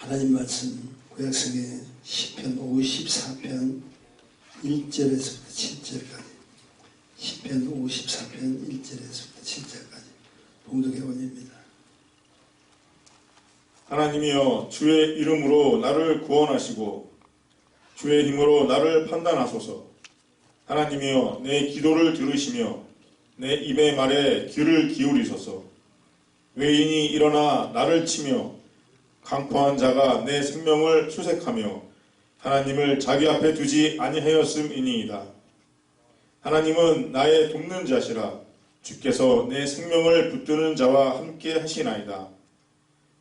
하나님 말씀 구약성의 시편 54편 1절에서부터 7절까지, 시편 54편 1절에서부터 7절까지 봉독해 올립니다. 하나님이여, 주의 이름으로 나를 구원하시고 주의 힘으로 나를 판단하소서. 하나님이여, 내 기도를 들으시며 내 입의 말에 귀를 기울이소서. 외인이 일어나 나를 치며 강포한 자가 내 생명을 수색하며 하나님을 자기 앞에 두지 아니하였음이니이다. 하나님은 나의 돕는 자시라. 주께서 내 생명을 붙드는 자와 함께 하시나이다.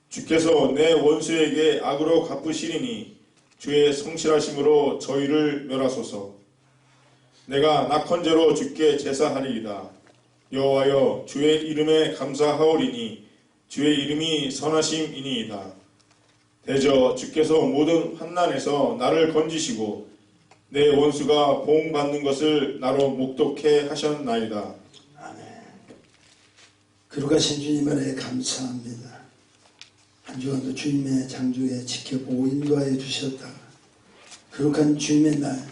주께서 내 원수에게 악으로 갚으시리니 주의 성실하심으로 저희를 멸하소서. 내가 낙헌제로 주께 제사하리이다. 여호와여, 주의 이름에 감사하오리니 주의 이름이 선하심이니이다. 대저 주께서 모든 환난에서 나를 건지시고 내 원수가 보응받는 것을 나로 목독해 하셨나이다. 아멘. 거룩하신 주님 안에 감사합니다. 한 주간도 주님의 장중에 지켜보고 인도하여 주셨다가 거룩한 주님의 날,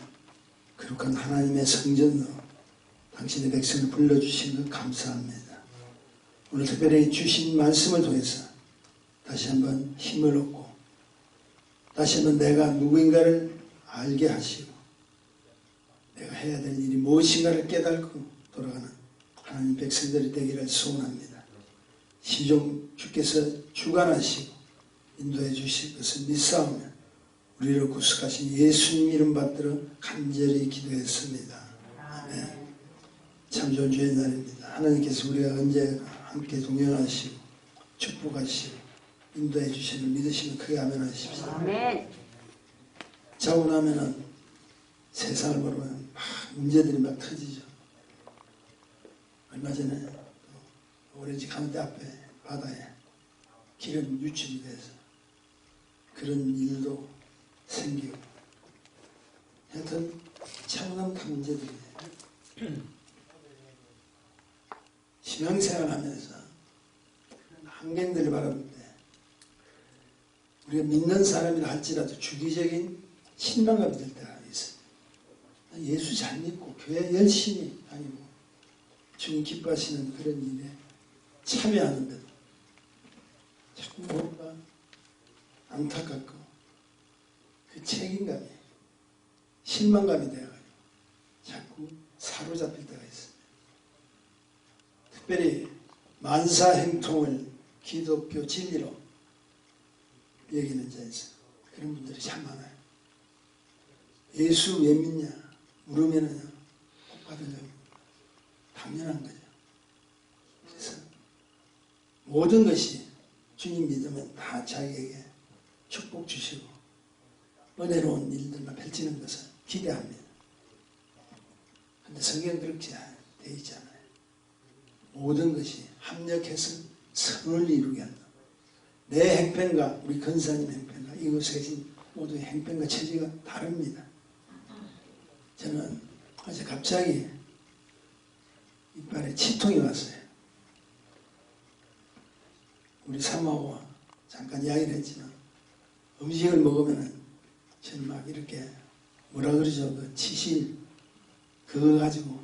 거룩한 하나님의 성전으로 당신의 백성을 불러주신 것 감사합니다. 오늘 특별히 주신 말씀을 통해서 다시 한번 힘을 얻고 다시 한번 내가 누구인가를 알게 하시고 내가 해야 될 일이 무엇인가를 깨닫고 돌아가는 하나님 백성들이 되기를 소원합니다. 시종 주께서 주관하시고 인도해 주실 것을 믿사오며 우리를 구속하신 예수님 이름 받들어 간절히 기도했습니다. 아멘. 참 좋은 주의 날입니다. 하나님께서 우리가 언제 함께 동행하시고 축복하시고 인도해 주시는 믿으시면 크게 아멘 하십시오. 아멘. 자고 나면은 세상을 보면 막 문제들이 막 터지죠. 얼마 전에 오렌지 카운티 앞에 바다에 기름 유출이 돼서 그런 일도 생기고 하여튼 차분한 문제들이 신앙생활 하면서 환경들을 바라볼 때 우리가 믿는 사람이라 할지라도 주기적인 실망감이 들 때가 있어요. 예수 잘 믿고 교회 열심히 다니고 주님 기뻐하시는 그런 일에 참여하는데도 자꾸 뭔가 안타깝고 그 책임감이 실망감이 되어가지고 자꾸 사로잡힐 때가 있습니다. 특별히 만사행통을 기독교 진리로 여기는 자에서 그런 분들이 참 많아요. 예수 왜 믿냐 물으면은 복 받으려고 당연한 거죠. 그래서 모든 것이 주님 믿으면 다 자기에게 축복 주시고 은혜로운 일들만 펼치는 것을 기대합니다. 그런데 성경은 그렇게 되어 있지 않아요. 모든 것이 합력해서 선을 이루게 한다. 내 행편과 우리 근사님 행편과 이곳에 계신 모두의 행편과 체제가 다릅니다. 저는 어제 갑자기 이빨에 치통이 왔어요. 우리 사모와 잠깐 이야기를 했지만 음식을 먹으면 저는 막 이렇게 뭐라 그러죠? 그 치실 그거 가지고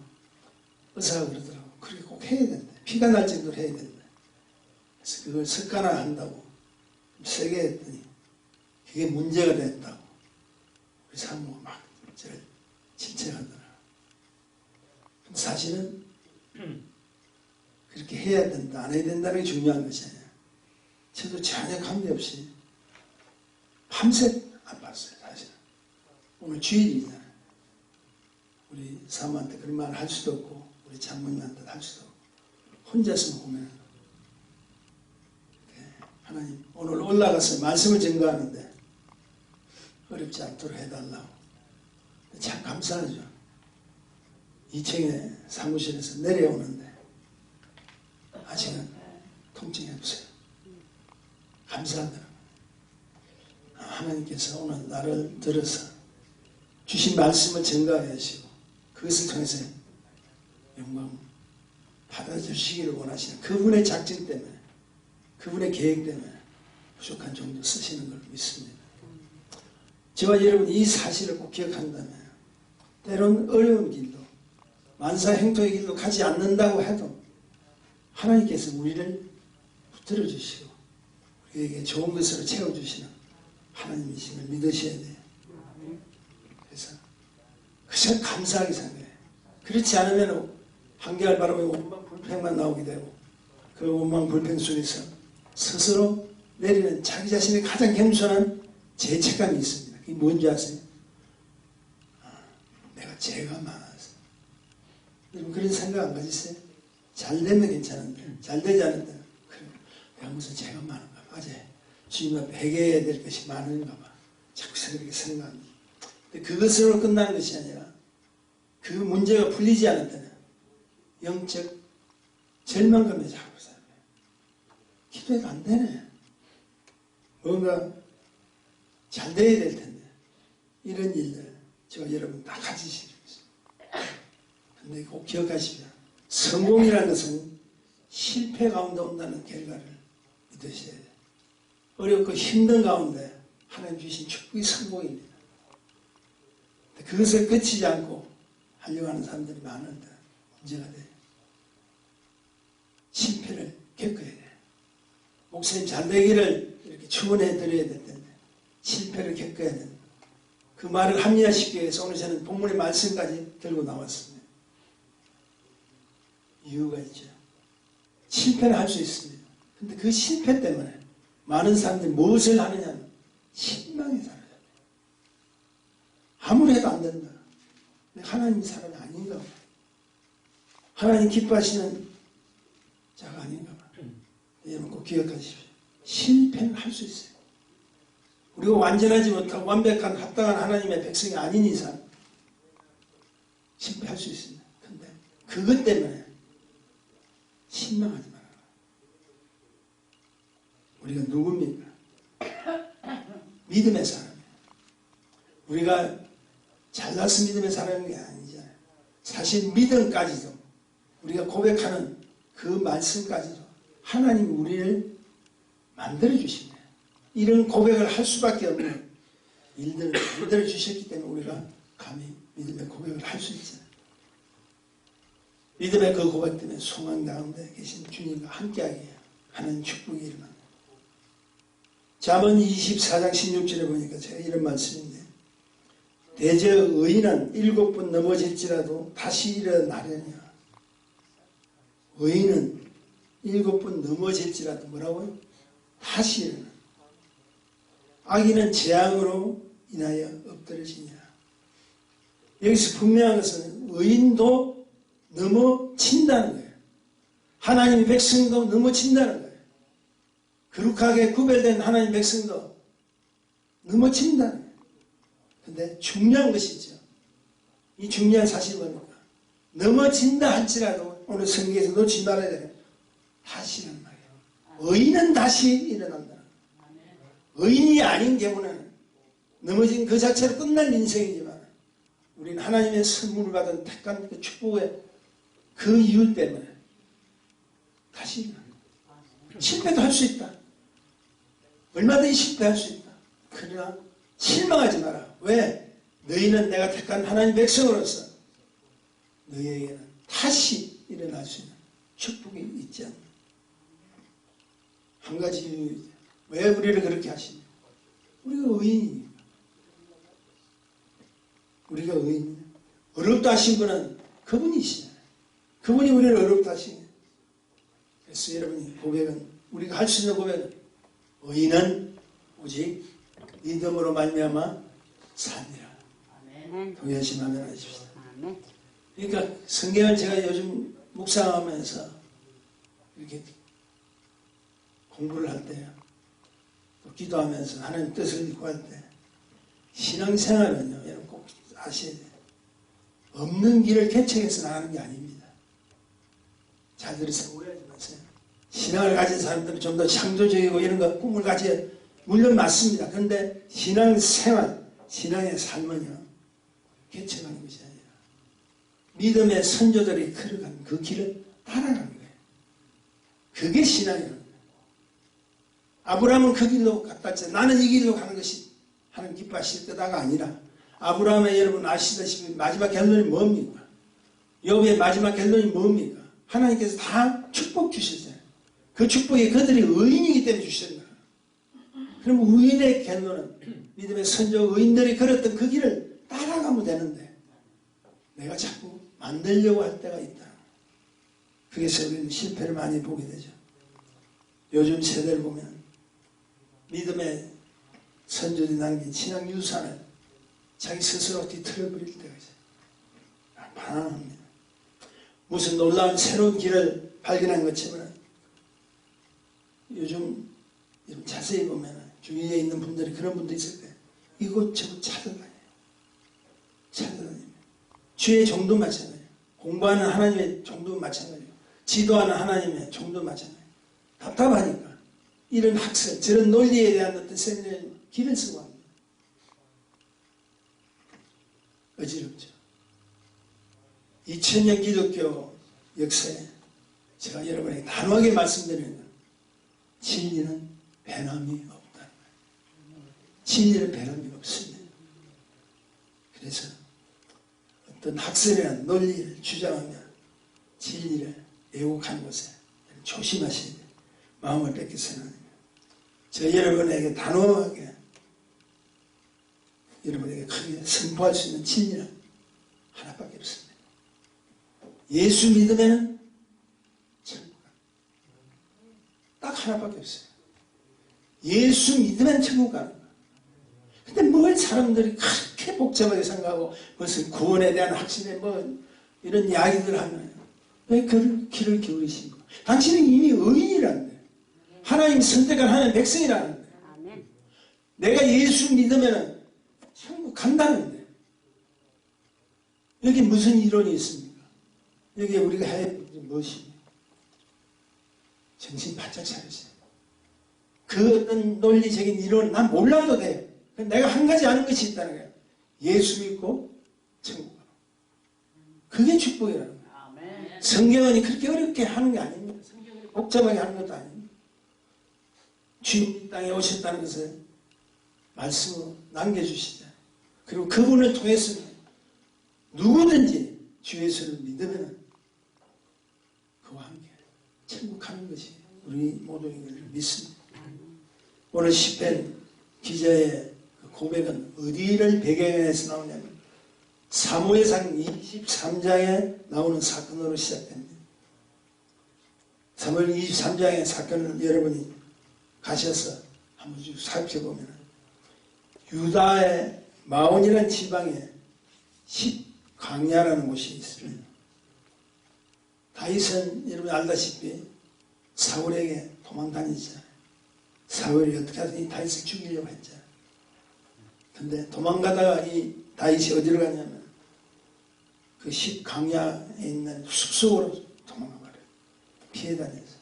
의사가 그러더라고. 그렇게 꼭 해야 된다. 피가 날 정도로 해야 된다. 그래서 그걸 습관화 한다고 세게 했더니 그게 문제가 됐다고 우리 사모가 막 저를 칭찬하더라고요. 사실은 그렇게 해야 된다, 안 해야 된다는 게 중요한 것이 아니에요. 저도 전혀 관계없이 밤새 아팠어요, 사실은. 오늘 주일이잖아요. 우리 사모한테 그런 말을 할 수도 없고 우리 장모님한테 할 수도 없고 혼자서 보면 하나님 오늘 올라가서 말씀을 증거하는데 어렵지 않도록 해달라고 참 감사하죠. 2층에 사무실에서 내려오는데 아직은 통증이 없어요. 감사하더라고요. 하나님께서 오늘 나를 들어서 주신 말씀을 증거하게 하시고 그것을 통해서 영광 받아주시기를 원하시는 그분의 작정 때문에 그분의 계획 때문에 부족한 정도 쓰시는 걸 믿습니다. 저와 여러분이 이 사실을 꼭 기억한다면 때론 어려운 길도 만사행통의 길도 가지 않는다고 해도 하나님께서 우리를 붙들어 주시고 우리에게 좋은 것으로 채워주시는 하나님이심을 믿으셔야 돼요. 그래서 감사하게 생각해요. 그렇지 않으면 한계를 바라보고 원망 불평만 나오게 되고 그 원망 불평 속에서 스스로 내리는 자기 자신의 가장 겸손한 죄책감이 있습니다. 그게 뭔지 아세요? 내가 죄가 많아서. 여러분 그런 생각 안 가지세요? 잘 되면 괜찮은데 잘 되지 않는데 그래, 내가 무슨 죄가 많은가 봐. 어제 주님 앞에 회개해야 될 것이 많은가 봐. 자꾸 그렇게 생각합니다. 근데 그것으로 끝나는 것이 아니라 그 문제가 풀리지 않을 때는 영적 절망감에 자꾸 살아요. 기도해도 안 되네. 뭔가 잘 돼야 될 텐데 이런 일들 저와 여러분 다 가지시는 것입니다. 그런데 꼭 기억하시면 성공이라는 것은 실패 가운데 온다는 결과를 믿으셔야 돼요. 어렵고 힘든 가운데 하나님 주신 축복이 성공입니다. 그것을 끝이지 않고 하려고 하는 사람들이 많은데 문제가 돼요. 실패를 겪어야 돼요. 목사님 잘 되기를 이렇게 축원해 드려야 될 텐데 실패를 겪어야 된다. 그 말을 합리화시키기 위해서 오늘 저는 본문의 말씀까지 들고 나왔습니다. 이유가 있죠. 실패를 할 수 있습니다. 근데 그 실패 때문에 많은 사람들이 무엇을 하느냐면 실망에 살아요. 아무리 해도 안 된다. 하나님이 사람이 아닌가 봐. 하나님 기뻐하시는 자가 아닌가 봐. 여러분 꼭 기억하십시오. 실패는 할 수 있어요. 우리가 완전하지 못하고 완벽한 합당한 하나님의 백성이 아닌 이상 실패할 수 있습니다. 근데 그것 때문에 실망하지 마라. 우리가 누굽니까? 믿음의 사람이에요. 우리가 잘나서 믿음의 사람인 게 아니잖아요. 사실 믿음까지도 우리가 고백하는 그 말씀까지도 하나님 우리를 만들어주신 거예요. 이런 고백을 할 수밖에 없는 일들을 만들어주셨기 때문에 우리가 감히 믿음의 고백을 할 수 있잖아요. 믿음의 그 고백 때문에 소망 가운데 계신 주님과 함께하게 하는 축복이 일어납니다. 잠언 24장 16절에 보니까 제가 이런 말씀인데 대저 의인은 7번 넘어질지라도 다시 일어나려냐. 의인은 7번 넘어질지라도 뭐라고요? 다시 일어나. 악인은 재앙으로 인하여 엎드러지냐. 여기서 분명한 것은 의인도 넘어진다는 거예요. 하나님 백성도 넘어진다는 거예요. 거룩하게 구별된 하나님 백성도 넘어진다는 거예요. 근데 중요한 것이죠. 이 중요한 사실이 뭡니까? 넘어진다 할지라도 오늘 성경에서 놓지 말아야 되는 다시 일어나요. 의인은 다시 일어난다. 의인이 아닌 경우는 넘어진 그 자체로 끝난 인생이지만 우리는 하나님의 선물을 받은 택한 그 축복의 그 이유 때문에 다시 일어난다. 실패도 할 수 있다. 얼마든지 실패할 수 있다. 그러나 실망하지 마라. 왜? 너희는 내가 택한 하나님 백성으로서 너희에게는 다시 일어날 수 있는 축복이 있지 않나. 한 가지 이유이죠. 왜 우리를 그렇게 하시냐? 우리가 의인이니까. 우리가 의인이냐? 어렵다 하신 분은 그분이시잖아요. 그분이 우리를 어렵다 하시냐. 그래서 여러분이 고백은 우리가 할 수 있는 고백은 의인은 오직 믿음으로 말미암아 사니라. 동의하시면 하십시오. 그러니까 성경을 제가 요즘 묵상하면서 이렇게 공부를 할 때, 또 기도하면서 하나님 뜻을 읽고 할 때, 신앙생활은요, 여러분 꼭 아셔야 돼요. 없는 길을 개척해서 나가는 게 아닙니다. 잘 들으세요. 오해하지 마세요. 신앙을 가진 사람들은 좀 더 창조적이고 이런 거 꿈을 가져야 물론 맞습니다. 그런데 신앙생활, 신앙의 삶은요, 개척하는 것이 아니라 믿음의 선조들이 걸어가는 그 길을 따라가는 거예요. 그게 신앙이라는 거예요. 아브라함은 그 길로 갔다 왔잖아요. 나는 이 길로 가는 것이 하나님 기뻐하실 때다가 아니라 아브라함의 여러분 아시다시피 마지막 결론이 뭡니까? 욥의 마지막 결론이 뭡니까? 하나님께서 다 축복 주셨잖아요. 그 축복이 그들이 의인이기 때문에 주셨나. 그럼 의인의 결론은 믿음의 선조 의인들이 걸었던 그 길을 따라가면 되는데 내가 자꾸 만들려고 할 때가 있다. 그래서 우리는 실패를 많이 보게 되죠. 요즘 세대를 보면 믿음의 선조들이 남긴 신앙 유산을 자기 스스로 뒤틀어버릴 때가 있어요. 반항합니다. 무슨 놀라운 새로운 길을 발견한 것처럼 요즘 자세히 보면 주위에 있는 분들이 그런 분도 있을 거예요. 이곳저곳 찾아다녀요. 찾아다니면 주의 정도 마찬가지예요. 공부하는 하나님의 정도 마찬가지예요. 지도하는 하나님의 정도 마찬가지예요. 답답하니까 이런 학설, 저런 논리에 대한 어떤 세미나에 길을 쓰고 합니다. 어지럽죠. 2000년 기독교 역사에 제가 여러분에게 단호하게 말씀드리는 건 진리는 변함이 없다. 진리는 변함이 없습니다. 그래서 어떤 학설이나 논리를 주장하며 진리를 왜곡하는 것에 조심하셔야 돼요. 마음을 뺏기서는 아닙니다. 저 여러분에게 단호하게 여러분에게 크게 선포할 수 있는 진리는 하나밖에 없습니다. 예수 믿으면 천국 갑니다. 딱 하나밖에 없어요. 예수 믿으면 천국 가는 거예요. 근데 뭘 사람들이 그렇게 복잡하게 생각하고 무슨 구원에 대한 확신에 뭐 이런 이야기들 하면 왜 그 귀를 기울이신 거예요? 당신은 이미 의인이라는데 하나님 선택한 하나님 백성이라는데 내가 예수 믿으면 천국 간다는데 여기 무슨 이론이 있습니까? 여기에 우리가 해야 될 것이 무엇입니까? 정신 바짝 차리세요. 그 어떤 논리적인 이론은 난 몰라도 돼요. 내가 한 가지 아는 것이 있다는 거예요. 예수 믿고 천국 가고. 그게 축복이라는 거예요. 성경은 그렇게 어렵게 하는 게 아닙니다. 성경을 복잡하게 하는 것도 아닙니다. 주님 이 땅에 오셨다는 것을 말씀으로 남겨주시잖아요. 그리고 그분을 통해서 누구든지 주 예수를 믿으면 그와 함께 천국 가는 것이 우리 모두인 것을 믿습니다. 오늘 시편 기자의 고백은 어디를 배경해서 나오냐면 사무엘상 23장에 나오는 사건으로 시작됩니다. 사무엘 23장의 사건을 여러분이 가셔서 한번 쭉 살펴보면 유다의 마온이라는 지방에 10광야라는 곳이 있습니다. 다윗은 여러분 알다시피 사울에게 도망다니잖아요. 사울이 어떻게 하든 이 다윗을 죽이려고 했죠. 근데 도망가다가 이 다윗이 어디로 가냐면 그 10광야에 있는 숲속으로 도망가 버려요. 피해 다녀서.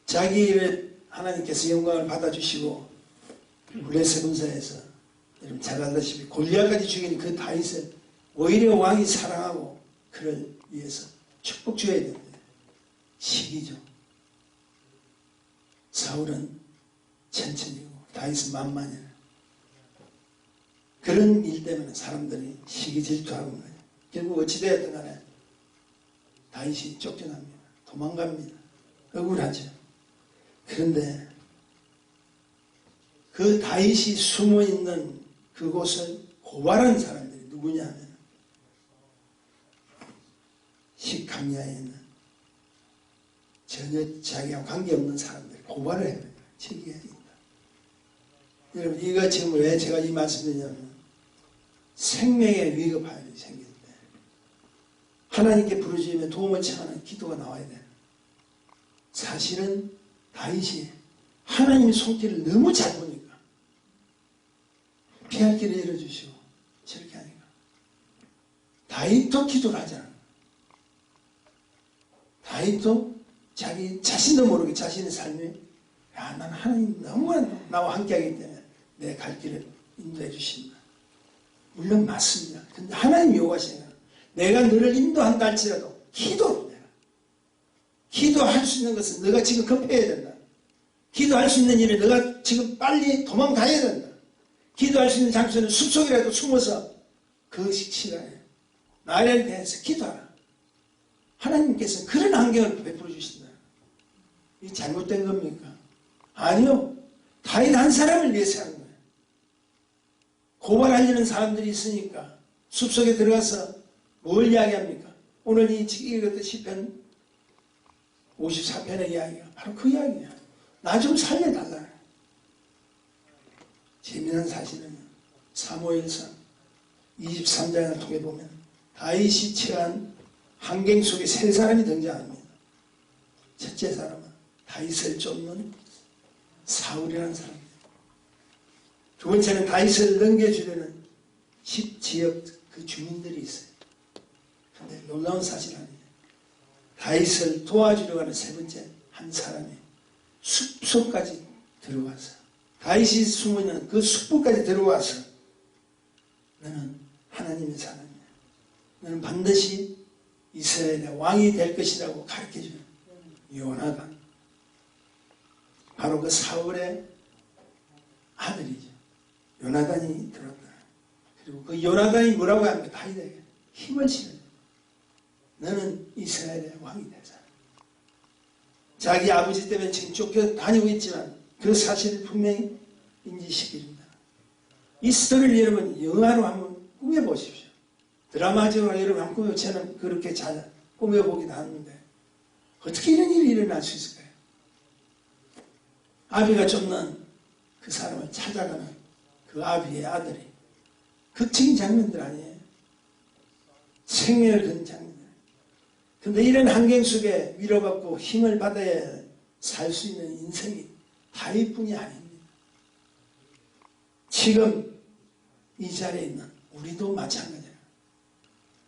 자기를 하나님께서 영광을 받아주시고 블레셋 군사에서 여러분 잘 알다시피 골리앗까지 죽인 그 다윗을 오히려 왕이 사랑하고 그를 위해서 축복 줘야 되는데 시기죠. 사울은 천천히고 다윗은 만만해요. 그런 일 때문에 사람들이 시기 질투하는 거예요. 결국 어찌되었든 간에 다윗이 쫓겨납니다. 도망갑니다. 억울하죠. 그런데 그 다윗이 숨어있는 그곳을 고발한 사람들이 누구냐 하면 10광야에 있는 전혀 자기와 관계없는 사람들이 고발을 해요. 저기에 있다. 여러분 이거 지금 왜 제가 이 말씀드리냐면 생명의 위급함이 생길 때 하나님께 부르짖으며 도움을 청하는 기도가 나와야 돼요. 사실은 다윗이 하나님의 손길을 너무 잘 보니까 피할 길을 열어주시고 저렇게 하니까 다윗도 기도를 하잖아. 다윗도 자기 자신도 모르게 자신의 삶에 야, 나는 하나님 너무 나와 함께하기 때문에 내 갈 길을 인도해 주신다. 물론 맞습니다. 근데 하나님 요구하시는 거야. 내가 너를 인도한다 할지라도 기도로 내가. 기도할 수 있는 것은 너가 지금 급해야 된다. 기도할 수 있는 일을 너가 지금 빨리 도망가야 된다. 기도할 수 있는 장소는 숲속이라도 숨어서 그 시간에 나를 대해서 기도하라. 하나님께서 그런 환경을 베풀어 주신다. 이 잘못된 겁니까? 아니요. 다윗 한 사람을 위해서 하는 거예요. 고발하려는 사람들이 있으니까 숲속에 들어가서 뭘 이야기합니까? 오늘 이 읽었던 시편 54편의 이야기가 바로 그 이야기야. 나 좀 살려달라. 재미난 사실은 사무엘상 23장을 통해 보면 다윗이 처한 환경 속에 세 사람이 등장합니다. 첫째 사람은 다윗을 쫓는 사울이라는 사람입니다. 두 번째는 다윗을 넘겨주려는 10지역 그 주민들이 있어요. 그런데 놀라운 사실 아니에요. 다윗을 도와주려고 하는 세 번째 한 사람이 숲속까지 들어와서 다윗이 숨어있는 그 숲속까지 들어와서 너는 하나님의 사람이야. 너는 반드시 이스라엘의 왕이 될 것이라고 가르쳐주는 요나단. 바로 그 사울의 아들이죠. 요나단이 들었다. 그리고 그 요나단이 뭐라고 합니까? 다윗에게 힘을 실어요. 너는 이스라엘의 왕이 되자. 자기 아버지 때문에 지금 쫓겨 다니고 있지만 그 사실을 분명히 인지시킵니다. 이 스토리를 여러분 영화로 한번 꾸며보십시오. 드라마적으로 여러분 한번 꾸며, 저는 그렇게 잘 꾸며보기도 하는데 어떻게 이런 일이 일어날 수 있을까요? 아비가 쫓는 그 사람을 찾아가는 그 아비의 아들이 극적인 장면들 아니에요? 생명을 건 장면들. 그런데 이런 환경 속에 위로받고 힘을 받아야 살 수 있는 인생이 다윗뿐이 아닙니다. 지금 이 자리에 있는 우리도 마찬가지예요.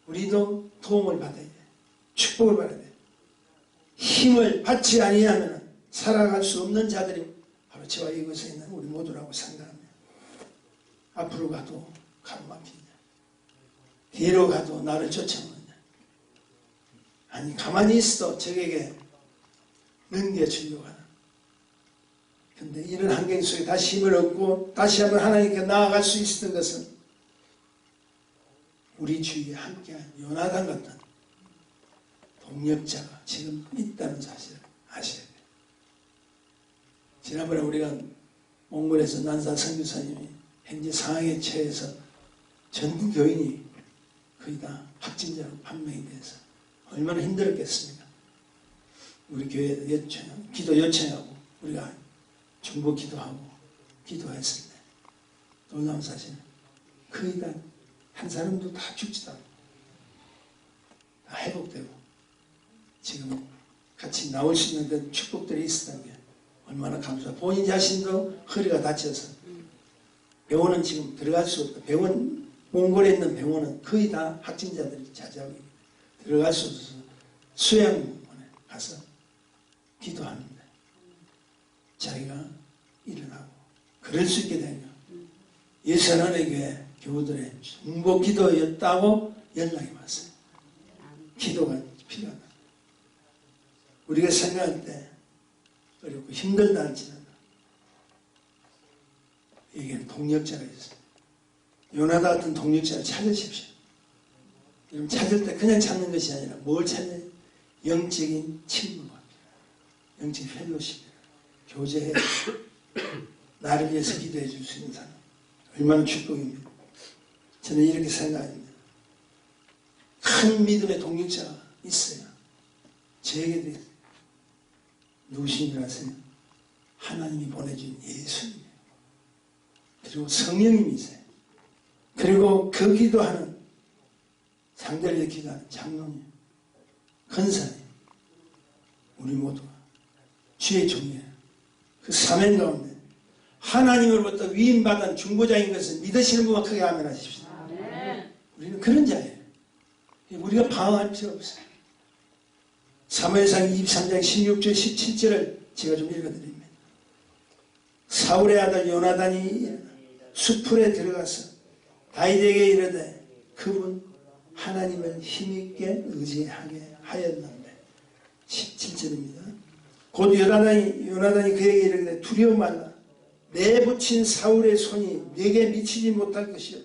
우리도 도움을 받아야 돼요. 축복을 받아야 돼요. 힘을 받지 아니하면 살아갈 수 없는 자들이 바로 저와 이곳에 있는 우리 모두라고 생각합니다. 앞으로 가도 가로막히냐, 뒤로 가도 나를 쫓아오느냐, 아니 가만히 있어도 적에게 넘겨주려고 하는. 그런데 이런 환경 속에 다시 힘을 얻고 다시 한번 하나님께 나아갈 수 있었던 것은 우리 주위에 함께한 요나단 같은 동력자가 지금 있다는 사실을 아셔야 돼요. 지난번에 우리가 몽골에서 난사 선교사님이 현재 상황에 처해서 전 교인이 거의 다 확진자로 판명이 돼서 얼마나 힘들었겠습니까? 우리 교회에 기도 요청하고 우리가 중보 기도하고 기도했을 때 놀라운 사실은 거의 다 한 사람도 다 죽지도 않고 다 회복되고 지금 같이 나올 수 있는 그 축복들이 있었던 게 얼마나 감사하고, 본인 자신도 허리가 다쳐서 병원은 지금 들어갈 수 없다. 병원, 몽골에 있는 병원은 거의 다 확진자들이 차지하고 있는데 들어갈 수 없어서 수양원에 가서 기도하는데 자기가 일어나고 그럴 수 있게 된 거. 예선원의 교회 교우들의 중보 기도였다고 연락이 왔어요. 기도가 필요하다. 우리가 생각할 때 어렵고 힘들다 할지라도 여기에는 동력자가 있어요. 요나단 같은 동력자를 찾으십시오. 여러분 찾을 때 그냥 찾는 것이 아니라 뭘 찾냐? 영적인 친구가, 영적인 펠로십, 교제해 나를 위해서 기도해 줄 수 있는 사람. 얼마나 축복입니다. 저는 이렇게 생각합니다. 큰 믿음의 동력자가 있어요. 저에게도 있어요. 누구신 줄 아세요? 하나님이 보내준 예수님. 그리고 성령님이 있어요. 그리고 그 기도하는, 상대를 위해 기도하는 장로님, 권사님, 우리 모두가 주의 종이에요. 그 사명 가운데 하나님으로부터 위임받은 중보자인 것을 믿으시는 분만 크게 아멘하십시오. 우리는 그런 자예요. 우리가 방황할 필요 없어요. 사무엘상 23장 16절 17절을 제가 좀 읽어드립니다. 사울의 아들 요나단이 숲풀에 들어가서 다윗에게 이르되 그분 하나님을 힘있게 의지하게 하였는데 17절입니다. 곧 요나단이 그에게 이르되 두려워 말라. 내붙인 사울의 손이 내게 미치지 못할 것이요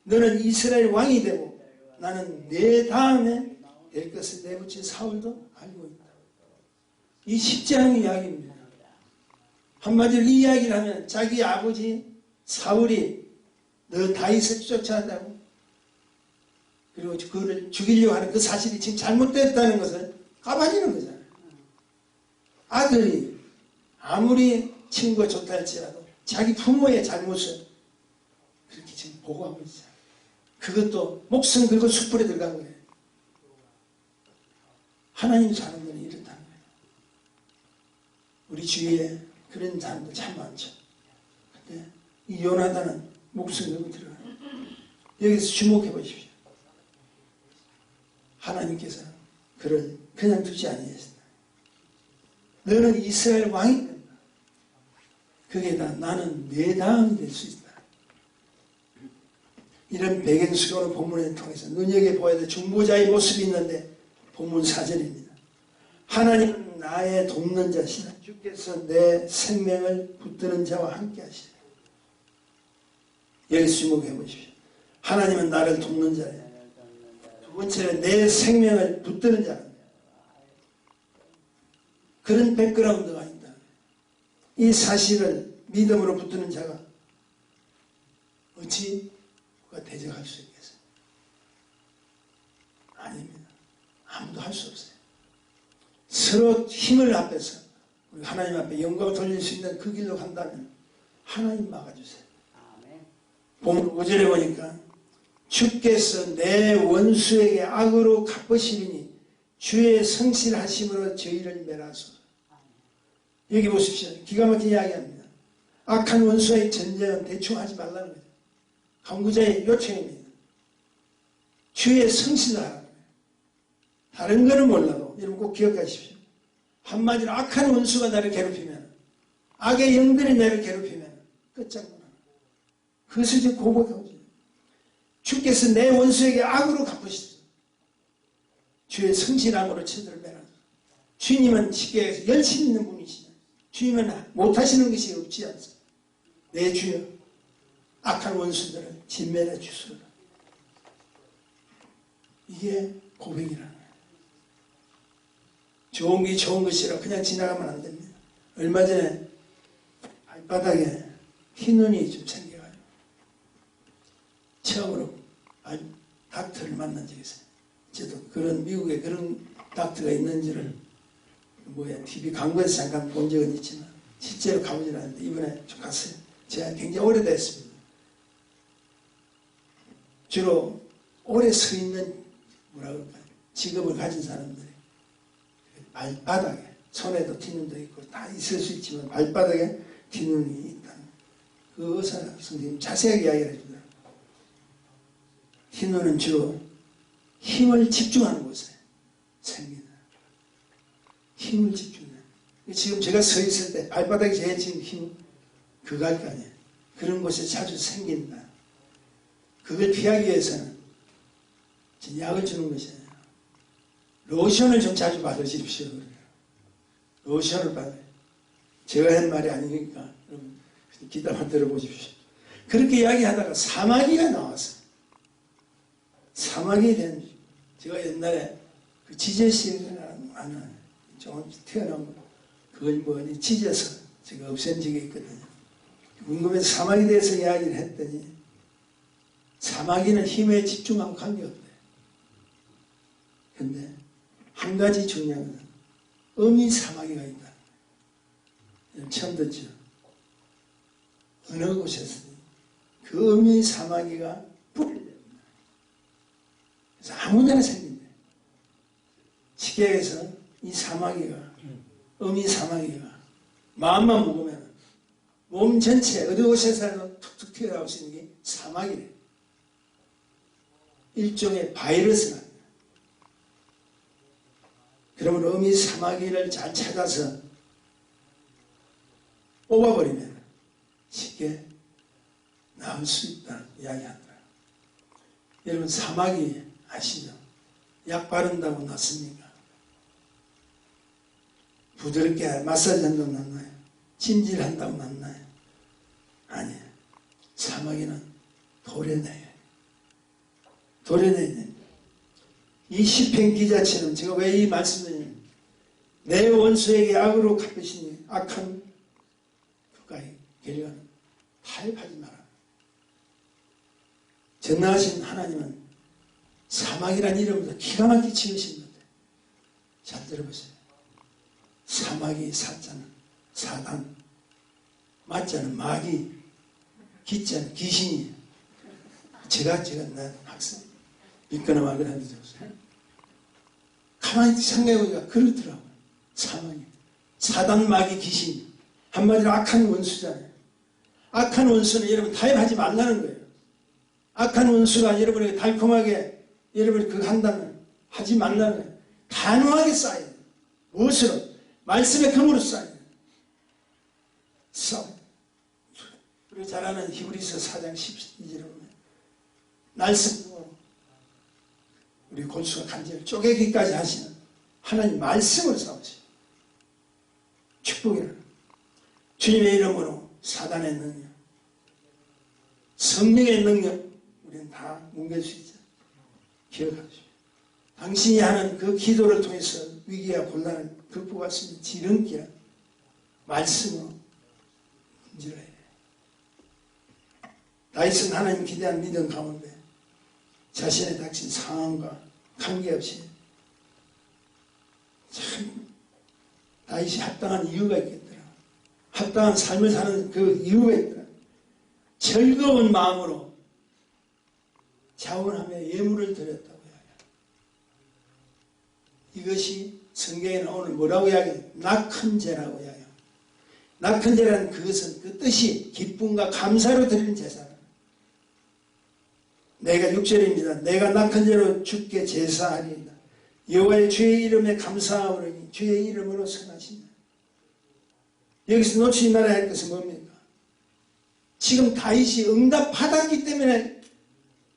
너는 이스라엘 왕이 되고 나는 내 다음에 될 것을 내붙인 사울도 알고 있다. 이 쉽지 않은 이야기입니다. 한마디로 이 이야기를 하면 자기 아버지 사울이 너 다윗을 쫓아간다고 그리고 그를 죽이려고 하는 그 사실이 지금 잘못됐다는 것을 까발리는 거잖아요. 아들이 아무리 친구가 좋다 할지라도 자기 부모의 잘못을 그렇게 지금 보고하고 있어요. 그것도 목숨 걸고 숯불에 들어간 거예요. 하나님 사는 분이 이렇다는 거예요. 우리 주위에 그런 사람들 참 많죠. 근데 이 요나단은 목숨 걸고 들어가요. 여기서 주목해 보십시오. 하나님께서 그를 그냥 두지 아니하신다. 너는 이스라엘 왕이 된다. 그게 다 나는 내 다음이 될 수 있다. 이런 배경수고로 본문을 통해서 눈여겨보아야 될 중보자의 모습이 있는데 본문 4절입니다. 하나님은 나의 돕는 자시라. 주께서 내 생명을 붙드는 자와 함께 하시라. 여기서 주목해 보십시오. 하나님은 나를 돕는 자예요. 두 번째는 내 생명을 붙드는 자입니다. 그런 백그라운드가 있다. 이 사실을 믿음으로 붙드는 자가 어찌 그가 대적할 수 있겠어요? 아닙니다. 아무도 할 수 없어요. 서로 힘을 합해서 우리 하나님 앞에 영광을 돌릴 수 있는 그 길로 간다면 하나님 막아주세요. 본문 5절에 보니까 주께서 내 원수에게 악으로 갚으시리니 주의 성실하심으로 저희를 멸하소서. 여기 보십시오. 기가 막힌 이야기합니다. 악한 원수의 전쟁은 대충 하지 말라는 거죠. 강구자의 요청입니다. 주의 성실을 하라는 거예요. 다른 거는 몰라도 여러분 꼭 기억하십시오. 한마디로 악한 원수가 나를 괴롭히면 악의 영들이 나를 괴롭히면 끝장나. 그것을 이제 고백하고 있어요. 주께서 내 원수에게 악으로 갚으시소. 주의 성실함으로 저들을 멸하소서. 주님은 쉽게 해서 열심히 있는 분이시죠. 주님은 못하시는 것이 없지 않습니다. 내 주여 악한 원수들을 진멸해 주소서. 이게 고백이라는 거예요. 좋은 게 좋은 것이라 그냥 지나가면 안 됩니다. 얼마 전에 발바닥에 흰눈이 좀 생겨가지고 처음으로 닥터를 만난 적이 있어요. 저도 그런 미국에 그런 닥터가 있는지를 TV 광고에서 잠깐 본 적은 있지만 실제로 가보질 않았는데 이번에 좀 갔어요. 제가 굉장히 오래됐습니다. 주로 오래 서 있는 뭐라 그럴까요? 직업을 가진 사람들이 발바닥에 손에도 튀눈도 있고 다 있을 수 있지만 발바닥에 튀눈이 있다는 그 의사 선생님 자세하게 이야기를 해주더라고요. 흰눈은 주로 힘을 집중하는 곳에 생깁니다. 힘을 집중해. 지금 제가 서 있을 때 발바닥에 제일 지금 힘 그거 할 거 아니에요. 그런 곳에 자주 생긴다. 그걸 피하기 위해서는 약을 주는 것이 아니라 로션을 좀 자주 받으십시오. 로션을 받아요. 제가 한 말이 아니니까 여러분 기다만 들어보십시오. 그렇게 이야기하다가 사마귀가 나왔어요. 사마귀에 대한 제가 옛날에 그 지저씨라는 하는 좀 태어나면 그걸 뭐 찢어서 제가 없앤 적이 있거든요. 궁금해서 사마귀에 대해서 이야기를 했더니 사마귀는 힘에 집중하고 관계없대요. 근데 한 가지 중요한 건 어미 사마귀가 있다. 처음 듣죠. 어느 곳에서든 그 어미 사마귀가 뿌리를 냅니다. 그래서 아무데나 생긴대. 쉽게 해서 이 사마귀가 어미 사마귀가 마음만 먹으면 몸 전체 어느 곳에서는 툭툭 튀어나올 수 있는 게 사마귀래. 일종의 바이러스가. 그러면 어미 사마귀를 잘 찾아서 뽑아버리면 쉽게 나올 수 있다 이야기한다. 여러분 사마귀 아시죠? 약 바른다고 낫습니까? 부드럽게 마사지 한다고 낫나요? 찜질한다고 낫나요? 아니, 사마귀는 도려내요. 도려내야 됩니다. 이 시편 기자처럼 제가 왜 이 말씀을 내 원수에게 악으로 갚으시니 악한 그가의 결과는 타협하지 마라. 전능하신 하나님은 사막이라는 이름으로 기가 막히게 지으신 건데 잘 들어보세요. 사막이 사자는 사단, 마자는 마귀, 기자는 귀신이에요. 제가 난 학생 믿거나 말거나 하는데 들었어요. 가만히 생각해보니까 그렇더라고요. 사막이 사단, 마귀, 귀신, 한마디로 악한 원수잖아요. 악한 원수는 여러분 타협하지 말라는 거예요. 악한 원수가 여러분에게 달콤하게 여러분이 그거 한다면 하지 말라는 거예요. 단호하게 쌓여야 돼요. 무엇으로? 말씀의 금으로 쌓여야 돼요. 싸움. 우리가 잘 아는 히브리서 4장 12절에 보면 날숨으로 우리 골수가 간절히 쪼개기까지 하시는 하나님 말씀을 싸우세요. 축복이라 주님의 이름으로 사단의 능력, 성령의 능력 우리는 다 뭉갤 수 있죠. 기억하십시오. 당신이 하는 그 기도를 통해서 위기와 곤란을 극복할 수 있는 지름길 말씀으로 문질러야 해요. 다윗은 하나님 기대한 믿음 가운데 자신의 닥친 상황과 관계없이 참 다윗이 합당한 이유가 있겠더라. 합당한 삶을 사는 그 이유가 있더라. 즐거운 마음으로 자원하며 예물을 드렸다고 이야기합니다. 이것이 성경에는 오늘 뭐라고 이야기해요? 낙헌제라고 이야기합니다. 낙헌제라는 그것은 그 뜻이 기쁨과 감사로 드리는 제사라. 내가 6절입니다. 내가 낙헌제로 주께 제사하리이다. 여호와의 주의 이름에 감사하오니 주의 이름으로 선하시다. 여기서 놓치지 말아야 할 것은 뭡니까? 지금 다윗이 응답받았기 때문에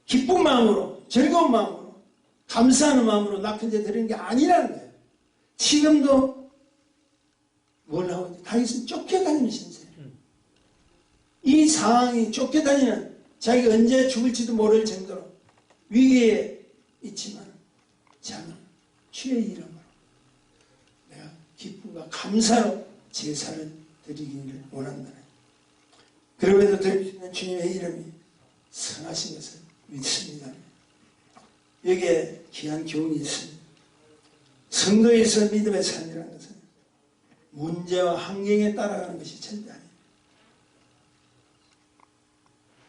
기쁜 마음으로 즐거운 마음으로 감사하는 마음으로 낙헌제 드리는 게 아니라는 거예요. 지금도 뭘 하고 있는지 다윗은 쫓겨다니는 신세예요. 이 상황이 쫓겨다니는 자기가 언제 죽을지도 모를 정도로 위기에 있지만 저는 주의 이름으로 내가 기쁨과 감사로 제사를 드리기를 원한다. 그럼에도 드릴 수 있는 주님의 이름이 선하신 것을 믿습니다. 여기에 귀한 교훈이 있습니다. 선거에서 믿음의 삶이라는 것은 문제와 환경에 따라가는 것이 절대 아닙니다.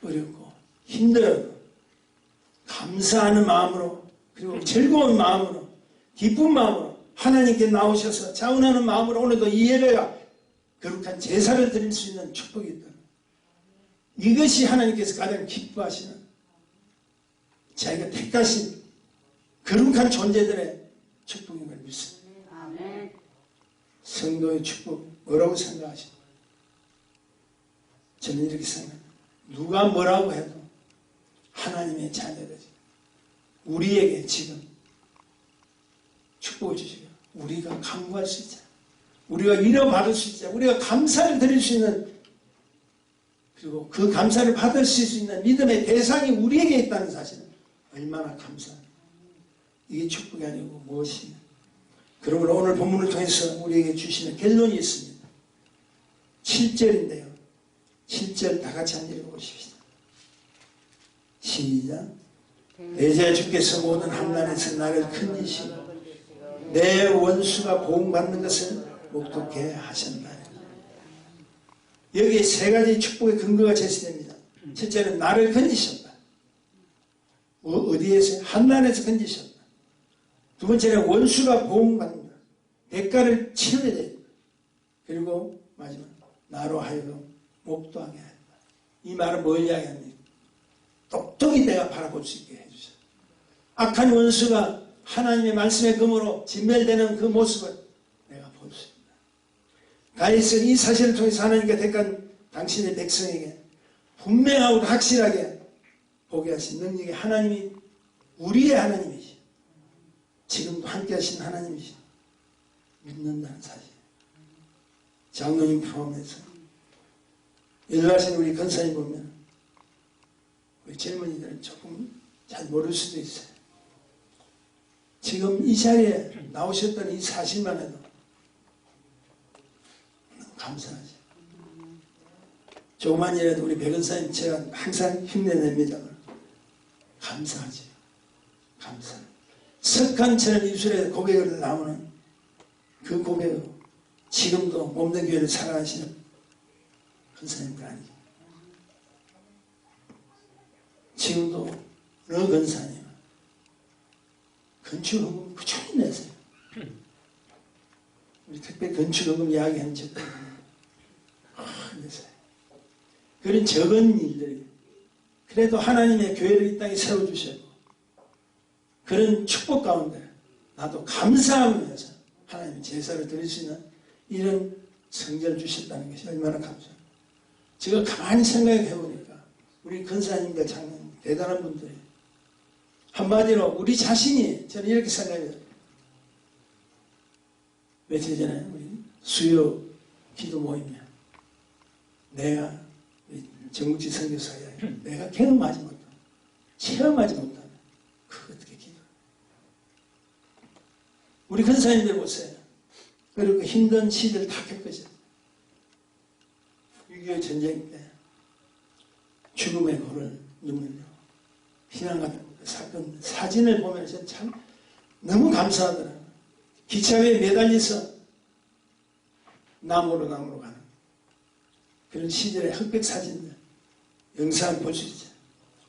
어렵고 힘들어도 감사하는 마음으로 그리고 즐거운 마음으로 기쁜 마음으로 하나님께 나오셔서 자원하는 마음으로 오늘도 이 예배가 거룩한 제사를 드릴 수 있는 축복이 있다. 이것이 하나님께서 가장 기뻐하시는 자기가 택하신 거룩한 존재들의 축복인 걸 믿습니다. 아멘. 성도의 축복 뭐라고 생각하십니까? 저는 이렇게 생각합니다. 누가 뭐라고 해도 하나님의 자녀들이 우리에게 지금 축복을 주시고 우리가 간구할 수 있자, 우리가 위로받을 수 있자, 우리가 감사를 드릴 수 있는, 그리고 그 감사를 받을 수 있는 믿음의 대상이 우리에게 있다는 사실은 얼마나 감사합니다. 이게 축복이 아니고 무엇이냐. 그러므로 오늘 본문을 통해서 우리에게 주시는 결론이 있습니다. 7절인데요. 7절 다 같이 한번 읽어보십시다. 시작. 내제 주께서 모든 환난에서 나를 건지시고 내 원수가 보응받는 것을 목독해 하신다. 여기에 세 가지 축복의 근거가 제시됩니다. 첫째는 나를 건지셨다. 어디에서? 환난에서 건지셨다. 두 번째는 원수가 보응받는다. 대가를 치러야 된다. 그리고 마지막 나로 하여금 목도하게 한다. 이 말은 뭘 이야기합니까? 똑똑히 내가 바라볼 수 있게 해주셔. 악한 원수가 하나님의 말씀의 금으로 진멸되는 그 모습을 내가 볼 수 있다. 다윗은 이 사실을 통해서 하나님께 택한 당신의 백성에게 분명하고 확실하게 보게 하신 능력의 하나님이 우리의 하나님이시, 지금도 함께 하신 하나님이시 믿는다는 사실. 장로님 포함해서 일하신 우리 권사님 보면 우리 젊은이들은 조금 잘 모를 수도 있어요. 지금 이 자리에 나오셨던 이 사실만 해도 너무 감사하죠. 조그만이라도 우리 백은사님 제가 항상 힘내냅니다. 감사하죠. 감사. 석간처럼 입술에 고백으로 나오는 그 고백으로 지금도 몸된 교회를 살아가시는 권사님들 아니죠. 지금도 어느 권사님 건축헌금 꾸준히 내세요. 우리 특별히 건축헌금 이야기하는 적도 내세요. 그런 적은 일들이 그래도 하나님의 교회를 이 땅에 세워주셨고 그런 축복 가운데 나도 감사하면서 하나님의 제사를 드릴 수 있는 이런 성전을 주셨다는 것이 얼마나 감사해요. 제가 가만히 생각해 보니까 우리 권사님들 장로님 대단한 분들이 한마디로 우리 자신이 저는 이렇게 생각해요. 며칠 전에 우리 수요 기도 모임에 내가 정국지 선교사야 내가 경험하지 못한 체험하지 못한 그 어떻게 기도 우리 권사님들 보세요. 그리고 힘든 시대를 다 겪으셨어요. 6.25 전쟁 때 죽음의 고를 눈물로 피난 같은 사건 사진을 보면서 참 너무 감사하더라고요. 기차에 매달려서 나무로 가는 그런 시절의 흑백 사진들 영상 볼 수 있죠.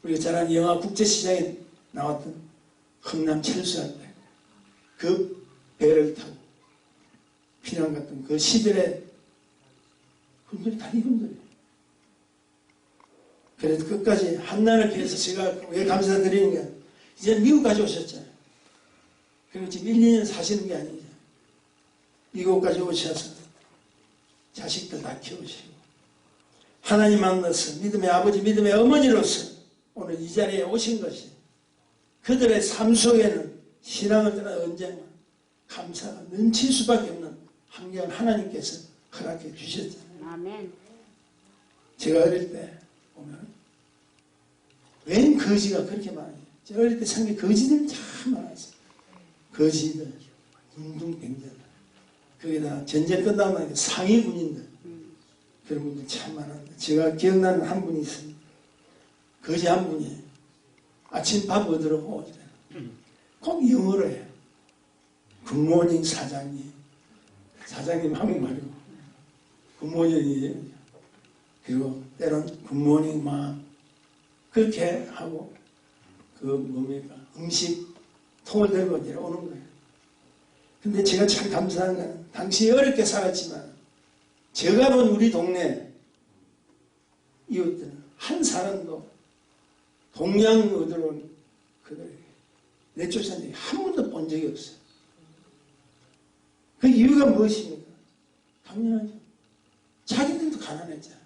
우리가 잘 아는 영화 국제시장에 나왔던 흥남 철수할 때 그 배를 타고 피난 갔던 그 시절의 분들이 다 이분들이에요. 그래서 끝까지 한난을 피해서 제가 왜 감사드리는 게 이제 미국까지 오셨잖아요. 그리고 지금 1, 2년 사시는 게 아니죠. 미국까지 오셔서 자식들 다 키우시고 하나님 만나서 믿음의 아버지 믿음의 어머니로서 오늘 이 자리에 오신 것이 그들의 삶 속에는 신앙을 떠나 언젠가 감사가 넘칠 수밖에 없는 환경을 하나님께서 허락해 주셨잖아요. 아멘. 제가 어릴 때 보면 웬 거지가 그렇게 많아요. 제가 어릴 때 생각에 거지들이 참 많았어요. 거지들, 운동병들, 거기다 전쟁 끝나면 상위 군인들 그런 분들 참 많았는데 제가 기억나는 한 분이 있습니다. 거지 한 분이 아침 밥 얻으러 오올 때 꼭 영어로 해요. 굿모닝 사장님 한국말이고 굿모닝이에요. 그리고 때론 굿모닝 맘 그렇게 하고 그 뭡니까 음식 통을 들고 내려오는 거예요. 근데 제가 참 감사한 건 당시 어렵게 살았지만 제가 본 우리 동네 이웃들은 한 사람도 동양으로 들어온 그들에게 내쫓은 적이 한 번도 본 적이 없어요. 그 이유가 무엇입니까? 당연하죠. 자기들도 가난했잖아요.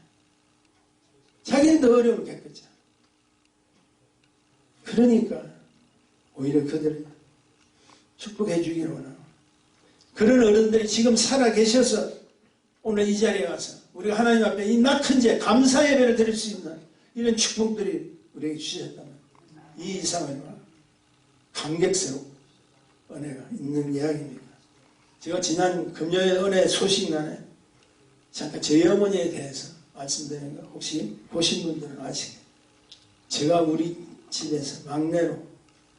자기들도 어려움을 겪었잖아요. 그러니까 오히려 그들을 축복해 주기를 원하고 그런 어른들이 지금 살아계셔서 오늘 이 자리에 와서 우리가 하나님 앞에 이 낙한 죄 감사 예배를 드릴 수 있는 이런 축복들이 우리에게 주셨다면 이 이상은 감격스러운 은혜가 있는 이야기입니다. 제가 지난 금요일 은혜 소식란에 잠깐 저희 어머니에 대해서 말씀드리는 거 혹시 보신 분들은 아시겠어요. 제가 우리 집에서 막내로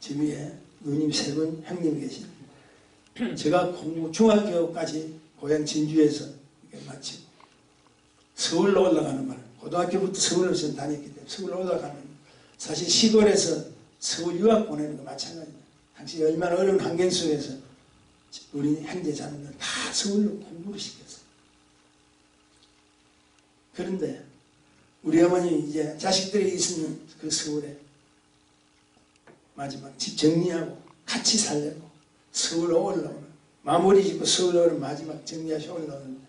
집 위에 누님 3분 형님 계시는데 제가 중학교까지 고향 진주에서 이렇게 마치고 서울로 올라가는 바람 고등학교부터 서울로 전 다녔기 때문에 서울로 올라가는 사실 시골에서 서울 유학 보내는 거 마찬가지입니다. 당시 얼마나 어려운 환경 속에서 우리 형제 자매들 다 서울로 공부를 시켰어요. 그런데 우리 어머니 이제 자식들이 있는 그 서울에 마지막 집 정리하고 같이 살려고 서울로 올라오는 마무리 짓고 서울로 오는 마지막 정리하시 올라오는데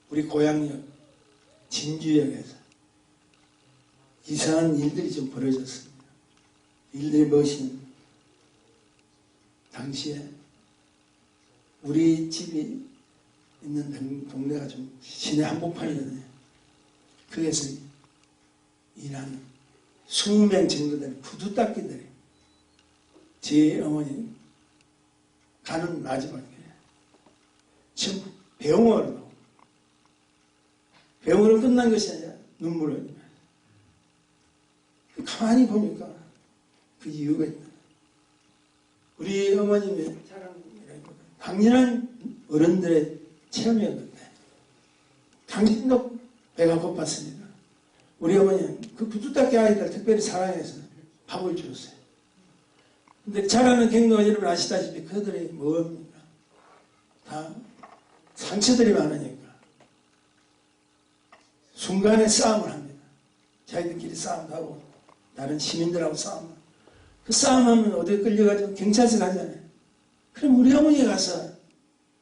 우리 고향역 진주역에서 이상한 일들이 좀 벌어졌습니다. 일들이 무엇이냐면 당시에 우리 집이 있는 동네가 좀 시내 한복판이거든요. 거기서 일하는 20명 정도 되는 구두닦이들이 제 어머니 가는 마지막에 전부 병원으로 나오고, 병원을 끝난 것이 아니라 눈물을 흘리며, 가만히 보니까 그 이유가 있다. 우리 어머님의 자랑이라기보다 당연한 어른들의 체험이었는데, 당신도 배가 고팠으니까 우리 어머니는 그 구두닦이 아이들 특별히 사랑해서 밥을 주었어요. 근데 자라는 경로가 여러분 아시다시피 그들이 뭡니까? 다 상처들이 많으니까 순간에 싸움을 합니다. 자기들끼리 싸움도 하고 다른 시민들하고 싸움. 그 싸움하면 어디 끌려가지고 경찰서 가잖아요. 그럼 우리 어머니 가서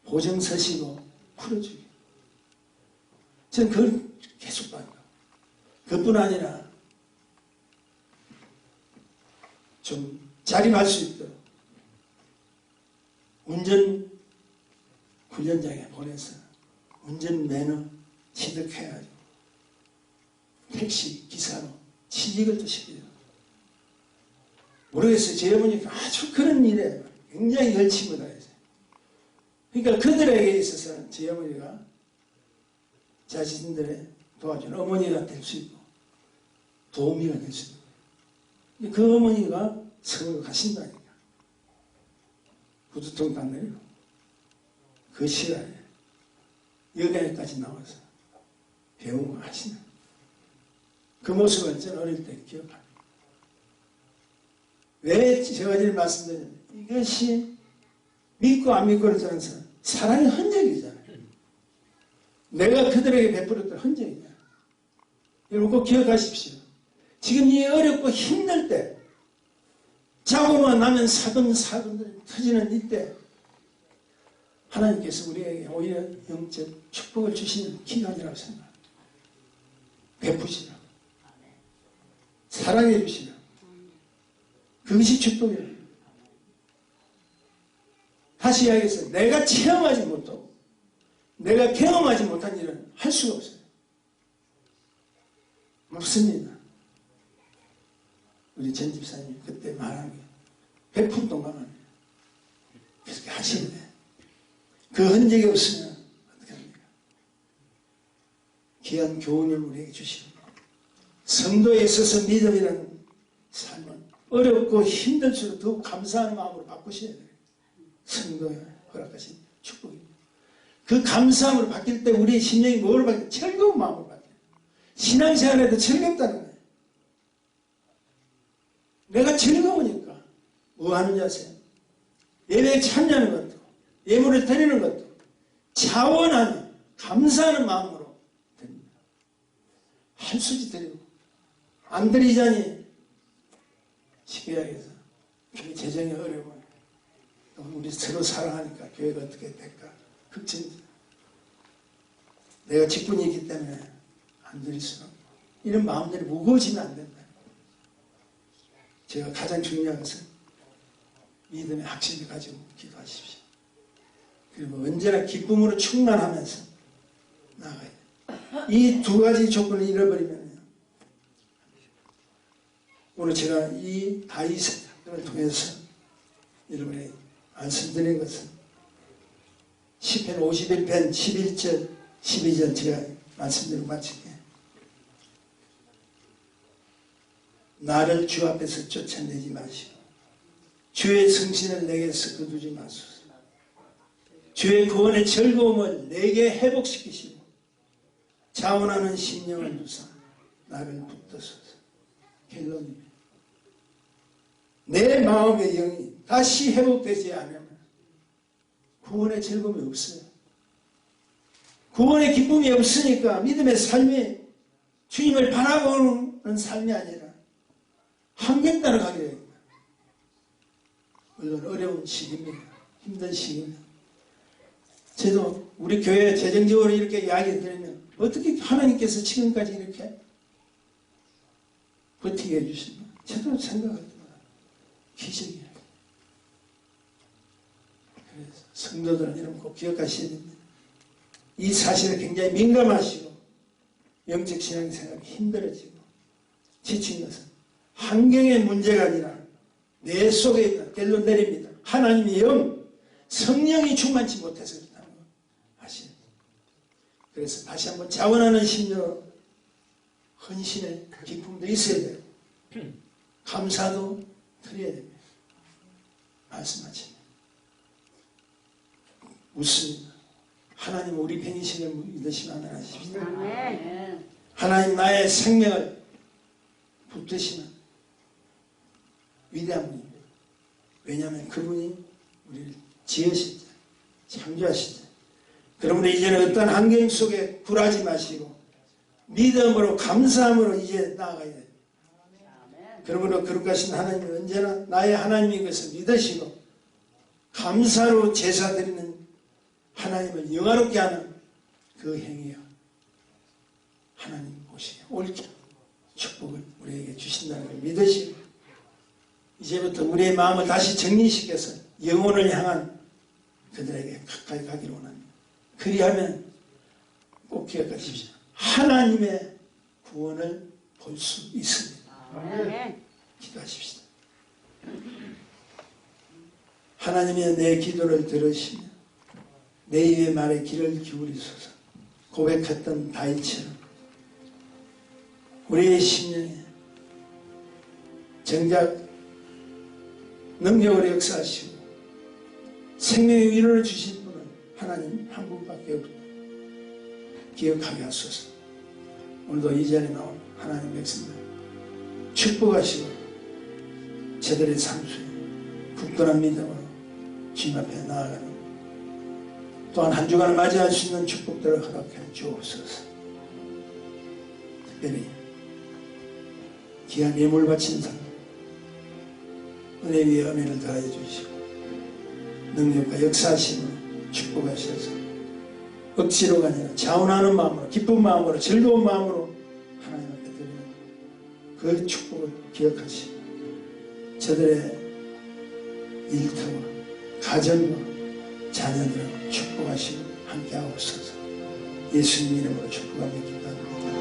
보증 서시고 풀어주기. 저는 그걸 계속 봐요. 그뿐 아니라 좀 자립할 수 있도록 운전 훈련장에 보내서 운전 매너 취득해가지고 택시 기사로 취직을 또 시켜요. 모르겠어요. 제 어머니가 아주 그런 일에 굉장히 열심을 다했어요. 그러니까 그들에게 있어서는 제 어머니가 자신들의 도와주는 어머니가 될 수 있고 도우미가 될 수 있고, 그 어머니가 서울 가신다니까. 구두통 딱 내리고 그 시간에 여기까지 나와서 배우고 하시는 그 모습을 저는 어릴 때 기억합니다. 왜 제가 이렇게 말씀드리냐면, 이것이 믿고 안 믿고를 떠나서 사랑의 흔적이잖아요. 내가 그들에게 베풀었던 흔적이잖아요. 여러분 꼭 기억하십시오. 지금 이 어렵고 힘들 때, 자고만 나면 사근사근들이 터지는 이때, 하나님께서 우리에게 오히려 영적 축복을 주시는 기간이라고 생각합니다. 베푸시라고, 사랑해 주시라고. 그것이 축복이에요. 다시 이야기해서 내가 체험하지 못하고 내가 경험하지 못한 일은 할 수가 없어요. 없습니다. 우리 전 집사님이 그때 말한 게 100% 동감하네요. 그렇게 하시는데 그 흔적이 없으면 어떻게 합니까? 귀한 교훈을 우리에게 주시고, 성도에 있어서 믿음이라는 삶은 어렵고 힘들수록 더욱 감사하는 마음으로 바꾸셔야 돼요. 성도에 허락하신 축복입니다. 그 감사함으로 바뀔 때 우리의 심령이 뭐로 바뀌어요? 즐거운 마음으로 바뀌어요. 신앙생활에도 즐겁다는 거예요. 내가 즐거우니까 뭐 하는지 아세요? 예배에 참여하는 것도, 예물을 드리는 것도 자원하는 감사하는 마음으로 드립니다. 한 수지 드리고 안 드리자니 쉽게 이야기해서 교회 재정이 어려워요. 우리 서로 사랑하니까 교회가 어떻게 될까 걱정이죠. 내가 직분이 있기 때문에 안 드릴 수는 없고, 이런 마음들이 무거워지면 안 된다. 제가 가장 중요한 것은 믿음의 확신을 가지고 기도하십시오. 그리고 언제나 기쁨으로 충만하면서 나아가야 돼요. 이 두 가지 조건을 잃어버리면, 오늘 제가 이 다윗의 사건을 통해서 여러분에게 말씀드린 것은 시편 51편 11절 12절 제가 말씀드리고 마칠게요. 나를 주 앞에서 쫓아내지 마시고 주의 성신을 내게서 거두지 마소서. 주의 구원의 즐거움을 내게 회복시키시고 자원하는 심령을 주사 나를 붙드소서. 켈로님, 내 마음의 영이 다시 회복되지 않으면 구원의 즐거움이 없어요. 구원의 기쁨이 없으니까 믿음의 삶이 주님을 바라보는 삶이 아니라 환경 따라가게 됩니다. 물론 어려운 시기입니다. 힘든 시기입니다. 저도 우리 교회 재정적으로 이렇게 이야기 드리면 어떻게 하나님께서 지금까지 이렇게 버티게 해주시나? 저도 생각할 때마다 기적이에요. 그래서 성도들은 여러분 꼭 기억하셔야 됩니다. 이 사실에 굉장히 민감하시고 영적 신앙생활이 힘들어지고 지친 것은 환경의 문제가 아니라 내 속에 있는 결론 내립니다. 하나님의 영, 성령이 충만치 못해서 그렇다는 거 아시죠? 그래서 다시 한번 자원하는 심령, 헌신의 기쁨도 있어야 돼요. 감사도 드려야 됩니다. 말씀하십니다. 묻습니다. 하나님 우리 팬이심을 믿으시면 안 하십시오. 하나님 나의 생명을 붙드시는 위대한 분입니다. 왜냐하면 그분이 우리를 지으실 때, 창조하실 때, 그러므로 이제는 어떤 환경 속에 굴하지 마시고 믿음으로 감사함으로 이제 나아가야 돼요. 그러므로 거룩하신 하나님은 언제나 나의 하나님인 것을 믿으시고 감사로 제사 드리는 하나님을 영화롭게 하는 그 행위요. 하나님 보시기에 옳게 축복을 우리에게 주신다는 걸 믿으시고 이제부터 우리의 마음을 다시 정리시켜서 영혼을 향한 그들에게 가까이 가기를 원합니다. 그리하면 꼭 기억하십시오. 하나님의 구원을 볼 수 있습니다. 기도하십시다. 하나님의 내 기도를 들으시며 내 입의 말에 귀를 기울이소서. 고백했던 다윗처럼 우리의 심령에 정작 능력으로 역사하시고 생명의 위로를 주신 분은 하나님 한 분밖에 없다. 기억하게 하소서. 오늘도 이 자리에 나온 하나님 백성들 축복하시고 저들의 삶 속에 굳건한 믿음으로 주님 앞에 나아가는 또한 한 주간을 맞이할 수 있는 축복들을 허락해 주옵소서. 특별히 귀한 예물 바친 사람 은혜 위에 은혜를 더하여 주시고 능력과 역사하심으로 축복하셔서 억지로가 아니라 자원하는 마음으로 기쁜 마음으로 즐거운 마음으로 하나님 앞에 드리는 그 축복을 기억하시고 저들의 일터와 가정과 자녀들을 축복하시고 함께하옵소서. 예수님 이름으로 축복하며 기도합니다.